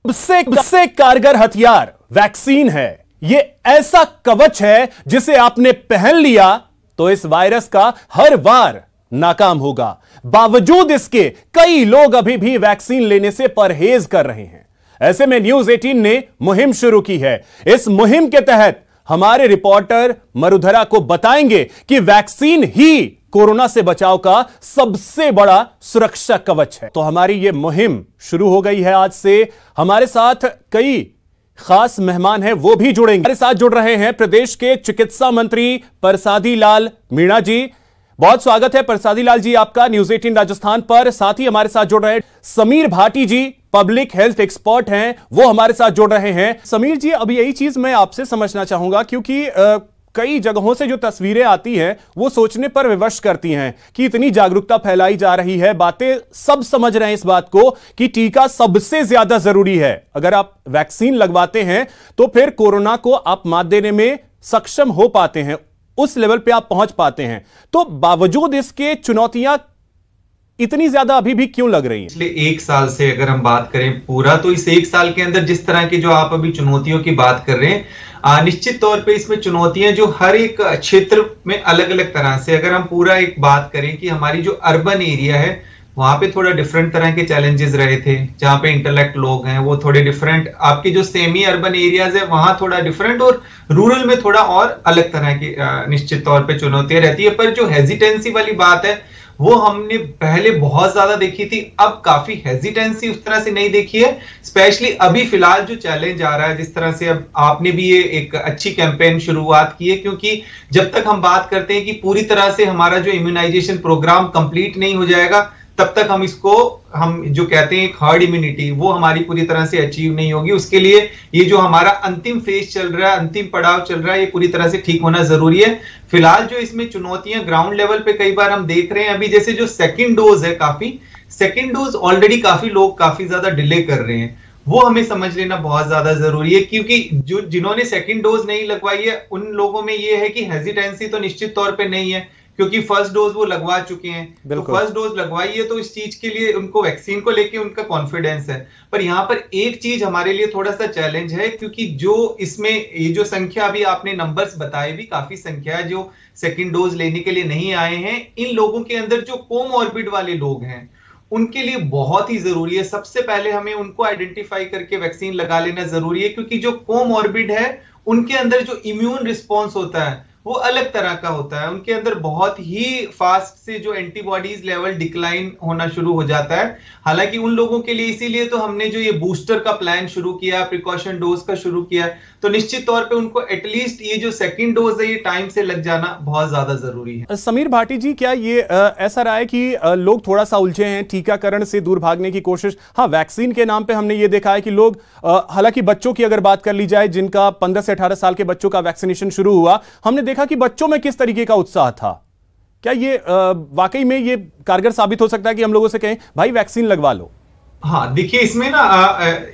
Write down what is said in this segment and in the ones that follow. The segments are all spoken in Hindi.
सबसे कारगर हथियार वैक्सीन है। ये ऐसा कवच है जिसे आपने पहन लिया तो इस वायरस का हर वार नाकाम होगा। बावजूद इसके कई लोग अभी भी वैक्सीन लेने से परहेज कर रहे हैं। ऐसे में न्यूज 18 ने मुहिम शुरू की है। इस मुहिम के तहत हमारे रिपोर्टर मरुधरा को बताएंगे कि वैक्सीन ही कोरोना से बचाव का सबसे बड़ा सुरक्षा कवच है। तो हमारी यह मुहिम शुरू हो गई है आज से। हमारे साथ कई खास मेहमान हैं, वो भी जुड़ेंगे। हमारे साथ जुड़ रहे हैं प्रदेश के चिकित्सा मंत्री परसादी लाल मीणा जी। बहुत स्वागत है परसादी लाल जी आपका न्यूज 18 राजस्थान पर। साथ ही हमारे साथ जुड़ रहे हैं समीर भाटी जी, पब्लिक हेल्थ एक्सपर्ट हैं, वो हमारे साथ जुड़ रहे हैं। समीर जी, अब यही चीज मैं आपसे समझना चाहूंगा क्योंकि कई जगहों से जो तस्वीरें आती हैं वो सोचने पर विवश करती हैं कि इतनी जागरूकता फैलाई जा रही है, बातें सब समझ रहे हैं इस बात को कि टीका सबसे ज्यादा जरूरी है। अगर आप वैक्सीन लगवाते हैं तो फिर कोरोना को आप मात देने में सक्षम हो पाते हैं, उस लेवल पे आप पहुंच पाते हैं। तो बावजूद इसके चुनौतियां इतनी ज्यादा अभी भी क्यों लग रही हैं? पिछले एक साल से अगर हम बात करें पूरा, तो इस एक साल के अंदर जिस तरह की जो आप अभी चुनौतियों की बात कर रहे हैं, निश्चित तौर पे इसमें चुनौतियां जो हर एक क्षेत्र में अलग अलग तरह से, अगर हम पूरा एक बात करें कि हमारी जो अर्बन एरिया है वहां पे थोड़ा डिफरेंट तरह के चैलेंजेस रहे थे। जहां पे इंटेलेक्ट लोग हैं वो थोड़े डिफरेंट, आपके जो सेमी अर्बन एरियाज है वहां थोड़ा डिफरेंट, और रूरल में थोड़ा और अलग तरह की निश्चित तौर पे चुनौतियां रहती है। पर जो हेजिटेंसी वाली बात है वो हमने पहले बहुत ज्यादा देखी थी, अब काफी हेजिटेंसी उस तरह से नहीं देखी है। स्पेशली अभी फिलहाल जो चैलेंज आ रहा है, जिस तरह से अब आपने भी ये एक अच्छी कैंपेन शुरुआत की है, क्योंकि जब तक हम बात करते हैं कि पूरी तरह से हमारा जो इम्यूनाइजेशन प्रोग्राम कंप्लीट नहीं हो जाएगा तब तक हम जो कहते हैं हर्ड इम्यूनिटी, वो हमारी पूरी तरह से अचीव नहीं होगी। उसके लिए ये जो हमारा अंतिम फेज चल रहा है, अंतिम पड़ाव चल रहा है, ये पूरी तरह से ठीक होना जरूरी है। फिलहाल जो इसमें चुनौतियां ग्राउंड लेवल पे कई बार हम देख रहे हैं, अभी जैसे जो सेकंड डोज है, सेकंड डोज ऑलरेडी काफी लोग काफी ज्यादा डिले कर रहे हैं, वो हमें समझ लेना बहुत ज्यादा जरूरी है। क्योंकि जिन्होंने सेकंड डोज नहीं लगवाई है उन लोगों में ये है कि हेजिटेंसी तो निश्चित तौर पे नहीं है, क्योंकि फर्स्ट डोज वो लगवा चुके हैं। तो फर्स्ट डोज लगवाई है तो इस चीज के लिए उनको वैक्सीन को लेके उनका कॉन्फिडेंस है। पर यहाँ पर एक चीज हमारे लिए थोड़ा सा चैलेंज है, क्योंकि जो इसमें ये जो संख्या अभी आपने नंबर्स बताए भी, काफी संख्या है जो सेकंड डोज लेने के लिए नहीं आए हैं। इन लोगों के अंदर जो कोमॉर्बिड वाले लोग हैं उनके लिए बहुत ही जरूरी है, सबसे पहले हमें उनको आइडेंटिफाई करके वैक्सीन लगा लेना जरूरी है। क्योंकि जो कोमॉर्बिड है उनके अंदर जो इम्यून रिस्पॉन्स होता है वो अलग तरह का होता है। उनके अंदर बहुत ही फास्ट से जो एंटीबॉडीज लेवल डिक्लाइन होना शुरू हो जाता है। हालांकि उन लोगों के लिए इसीलिए तो हमने जो ये बूस्टर का प्लान शुरू किया, प्रिकॉशन डोज का शुरू किया, तो निश्चित तौर पे उनको एटलीस्ट ये जो सेकंड डोज है ये टाइम से लग जाना बहुत ज्यादा जरूरी है। समीर भाटी जी, क्या ये ऐसा रहा है कि लोग थोड़ा सा उलझे हैं, टीकाकरण से दूर भागने की कोशिश? हाँ, वैक्सीन के नाम पे हमने ये देखा है कि लोग, हालांकि बच्चों की अगर बात कर ली जाए, जिनका 15 से 18 साल के बच्चों का वैक्सीनेशन शुरू हुआ, हमने देखा कि बच्चों में किस तरीके का उत्साह था। क्या ये वाकई में ये कारगर साबित हो सकता है कि हम लोगों से कहें भाई वैक्सीन लगवा लो? हाँ, देखिए इसमें ना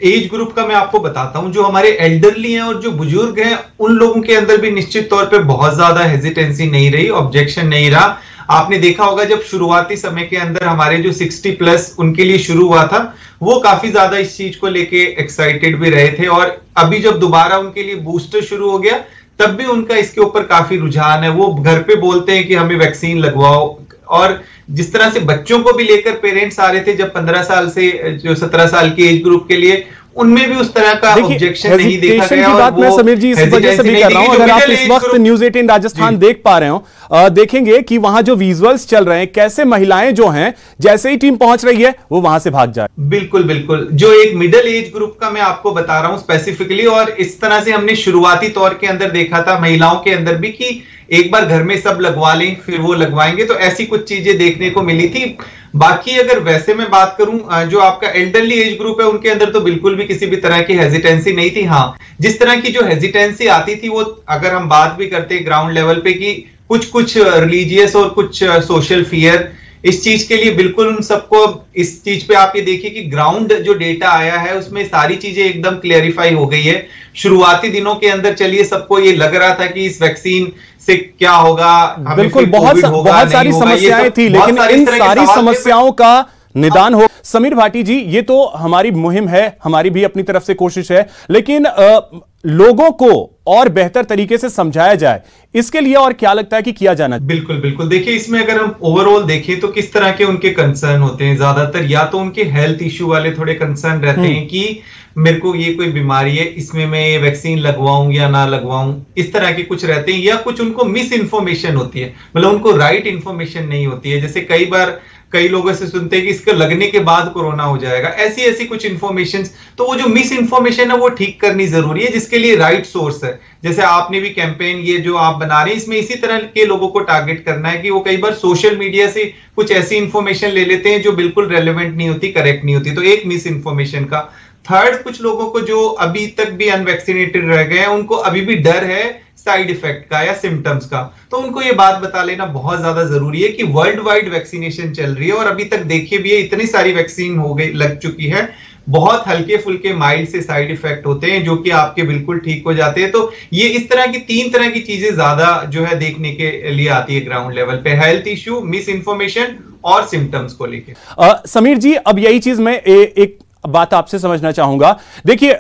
एज ग्रुप का मैं आपको बताता हूं। जो हमारे एल्डरली हैं और जो बुजुर्ग हैं उन लोगों के अंदर भी निश्चित तौर पे बहुत ज्यादा हेजिटेंसी नहीं रही, ऑब्जेक्शन नहीं रहा। आपने देखा होगा जब शुरुआती समय के अंदर हमारे जो 60 प्लस उनके लिए शुरू हुआ था, वो काफी ज्यादा इस चीज को लेके एक्साइटेड भी रहे थे। और अभी जब दोबारा उनके लिए बूस्टर शुरू हो गया तब भी उनका इसके ऊपर काफी रुझान है। वो घर पे बोलते हैं कि हमें वैक्सीन लगवाओ। और जिस तरह से बच्चों को भी लेकर पेरेंट्स आ रहे थे जब 15 साल से जो 17 साल के एज ग्रुप के लिए, उनमें भी उस तरह का ऑब्जेक्शन नहीं देखा गया। की बात मैं समीर जी इस वजह से भी कर रहा हूं, अगर आप इस वक्त न्यूज 18 राजस्थान देख पा रहे हो, देखेंगे कि वहां जो विजुअल्स चल रहे हैं, कैसे महिलाएं जो हैं जैसे ही टीम पहुंच रही है वो वहां से भाग जाए। बिल्कुल बिल्कुल, जो एक मिडिल एज ग्रुप का मैं आपको बता रहा हूं स्पेसिफिकली, और इस तरह से हमने शुरुआती तौर के अंदर देखा था महिलाओं के अंदर भी कि एक बार घर में सब लगवा लें फिर वो लगवाएंगे, तो ऐसी कुछ चीजें देखने को मिली थी। बाकी अगर वैसे मैं बात करूं, जो आपका एल्डरली एज ग्रुप है उनके अंदर तो बिल्कुल भी किसी भी तरह की हेजिटेंसी नहीं थी। हाँ, जिस तरह की जो हेजिटेंसी आती थी वो, अगर हम बात भी करते हैं ग्राउंड लेवल पे कि कुछ रिलीजियस और कुछ सोशल फियर, इस चीज के लिए बिल्कुल उन सबको, इस चीज पे आप ये देखिए कि ग्राउंड जो डेटा आया है उसमें सारी चीजें एकदम क्लियरिफाई हो गई है। शुरुआती दिनों के अंदर चलिए सबको ये लग रहा था कि इस वैक्सीन से क्या होगा, बिल्कुल बहुत सारी समस्याएं थी, लेकिन इन सारी समस्याओं का निदान हो। समीर भाटी जी, ये तो हमारी मुहिम है, हमारी भी अपनी तरफ से कोशिश है, लेकिन लोगों को और बेहतर तरीके से समझाया जाए, इसके लिए और क्या लगता है कि किया जाना? बिल्कुल बिल्कुल, देखिए इसमें अगर हम ओवरऑल देखें तो किस तरह के उनके कंसर्न होते हैं, ज्यादातर या तो उनके हेल्थ इश्यू वाले थोड़े कंसर्न रहते हैं कि मेरे को ये कोई बीमारी है, इसमें मैं ये वैक्सीन लगवाऊं या ना लगवाऊं, इस तरह के कुछ रहते हैं, या कुछ उनको मिस इन्फॉर्मेशन होती है, मतलब उनको राइट इन्फॉर्मेशन नहीं होती है। जैसे कई बार कई लोगों से सुनते हैं कि इसके लगने के बाद कोरोना हो जाएगा, ऐसी ऐसी कुछ इन्फॉर्मेशन। तो वो जो मिस इन्फॉर्मेशन है वो ठीक करनी जरूरी है, जिसके लिए राइट सोर्स है। जैसे आपने भी कैंपेन ये जो आप बना रहे हैं, इसमें इसी तरह के लोगों को टारगेट करना है कि वो कई बार सोशल मीडिया से कुछ ऐसी इन्फॉर्मेशन ले लेते हैं जो बिल्कुल रेलेवेंट नहीं होती, करेक्ट नहीं होती। तो एक मिस इन्फॉर्मेशन का। थर्ड, कुछ लोगों को जो अभी तक भी अनवैक्सीनेटेड रह गए हैं, उनको अभी भी डर है साइड इफेक्ट का या सिम्टम्स का, तो उनको ये बात बता लेना बहुत ज्यादा जरूरी है कि वर्ल्ड वाइड वैक्सीनेशन चल रही है और अभी तक देखिए भी इतनी सारी वैक्सीन हो गई, लग चुकी है, बहुत हल्के फुल्के माइल्ड से साइड इफेक्ट होते हैं जो कि आपके बिल्कुल ठीक हो जाते हैं। तो ये इस तरह की 3 तरह की चीजें ज्यादा जो है देखने के लिए आती है ग्राउंड लेवल पे, हेल्थ इश्यू, मिस इन्फॉर्मेशन और सिम्टम्स को लेकर। समीर जी, अब यही चीज मैं एक बात आपसे समझना चाहूंगा। देखिए,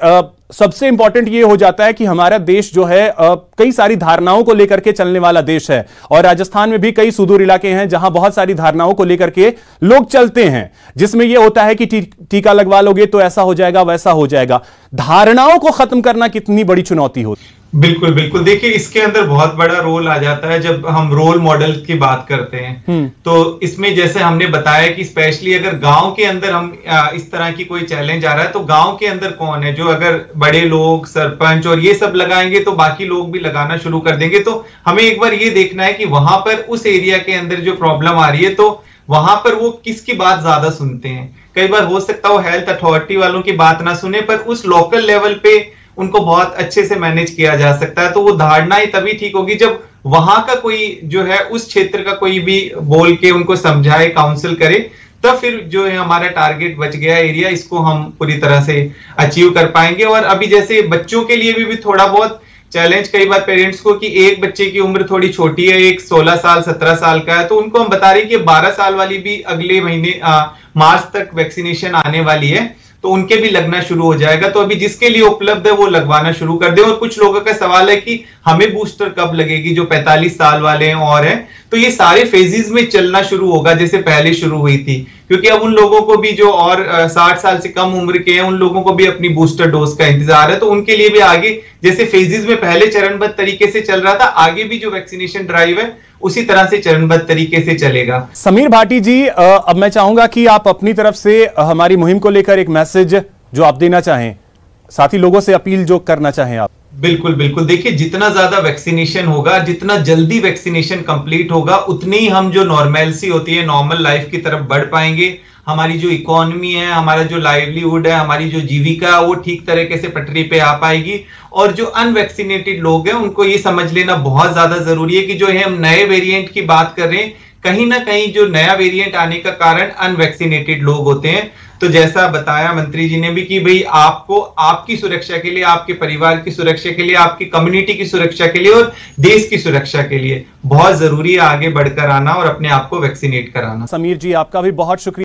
सबसे इंपॉर्टेंट ये हो जाता है कि हमारा देश जो है कई सारी धारणाओं को लेकर के चलने वाला देश है, और राजस्थान में भी कई सुदूर इलाके हैं जहां बहुत सारी धारणाओं को लेकर के लोग चलते हैं, जिसमें यह होता है कि टीका लगवा लोगे तो ऐसा हो जाएगा, वैसा हो जाएगा। धारणाओं को खत्म करना कितनी बड़ी चुनौती होती है? बिल्कुल बिल्कुल, देखिए इसके अंदर बहुत बड़ा रोल आ जाता है जब हम रोल मॉडल की बात करते हैं। तो इसमें जैसे हमने बताया कि स्पेशली अगर गांव के अंदर हम इस तरह की कोई चैलेंज आ रहा है, तो गांव के अंदर कौन है जो, अगर बड़े लोग, सरपंच और ये सब लगाएंगे तो बाकी लोग भी लगाना शुरू कर देंगे। तो हमें एक बार ये देखना है कि वहां पर उस एरिया के अंदर जो प्रॉब्लम आ रही है, तो वहां पर वो किसकी बात ज्यादा सुनते हैं। कई बार हो सकता है वो हेल्थ अथॉरिटी वालों की बात ना सुने, पर उस लोकल लेवल पे उनको बहुत अच्छे से मैनेज किया जा सकता है। तो वो धारणाएं तभी ठीक होगी जब वहां का कोई जो है, उस क्षेत्र का कोई भी बोल के उनको समझाए, काउंसिल करे, तब फिर जो है हमारा टारगेट बच गया एरिया, इसको हम पूरी तरह से अचीव कर पाएंगे। और अभी जैसे बच्चों के लिए भी थोड़ा बहुत चैलेंज कई बार पेरेंट्स को, कि एक बच्चे की उम्र थोड़ी छोटी है, एक 16 साल 17 साल का है, तो उनको हम बता रहे हैं कि 12 साल वाली भी अगले महीने मार्च तक वैक्सीनेशन आने वाली है, तो उनके भी लगना शुरू हो जाएगा। तो अभी जिसके लिए उपलब्ध है वो लगवाना शुरू कर दे। और कुछ लोगों का सवाल है कि हमें बूस्टर कब लगेगी, जो 45 साल वाले हैं और हैं, तो ये सारे फेजेस में चलना शुरू होगा जैसे पहले शुरू हुई थी, क्योंकि अब उन लोगों को भी जो और 60 साल से कम उम्र के हैं, उन लोगों को भी अपनी बूस्टर डोज का इंतजार है। तो उनके लिए भी आगे जैसे फेजेस में पहले चरणबद्ध तरीके से चल रहा था, आगे भी जो वैक्सीनेशन ड्राइव है उसी तरह से चरणबद्ध तरीके से चलेगा। समीर भाटी जी, अब मैं चाहूंगा कि आप अपनी तरफ से हमारी मुहिम को लेकर एक मैसेज जो आप देना चाहें, साथ ही लोगों से अपील जो करना चाहें आप। बिल्कुल बिल्कुल, देखिए जितना ज्यादा वैक्सीनेशन होगा, जितना जल्दी वैक्सीनेशन कंप्लीट होगा, उतनी ही हम जो नॉर्मलसी होती है, नॉर्मल लाइफ की तरफ बढ़ पाएंगे। हमारी जो इकोनॉमी है, हमारा जो लाइवलीहुड है, हमारी जो जीविका है, वो ठीक तरीके से पटरी पे आ पाएगी। और जो अनवैक्सीनेटेड लोग हैं उनको ये समझ लेना बहुत ज्यादा जरूरी है कि जो है हम नए वेरिएंट की बात कर रहे हैं, कहीं ना कहीं जो नया वेरिएंट आने का कारण अनवैक्सीनेटेड लोग होते हैं। तो जैसा बताया मंत्री जी ने भी कि भाई आपको आपकी सुरक्षा के लिए, आपके परिवार की सुरक्षा के लिए, आपकी कम्युनिटी की सुरक्षा के लिए और देश की सुरक्षा के लिए बहुत जरूरी है आगे बढ़कर आना और अपने आप को वैक्सीनेट कराना। समीर जी, आपका भी बहुत शुक्रिया।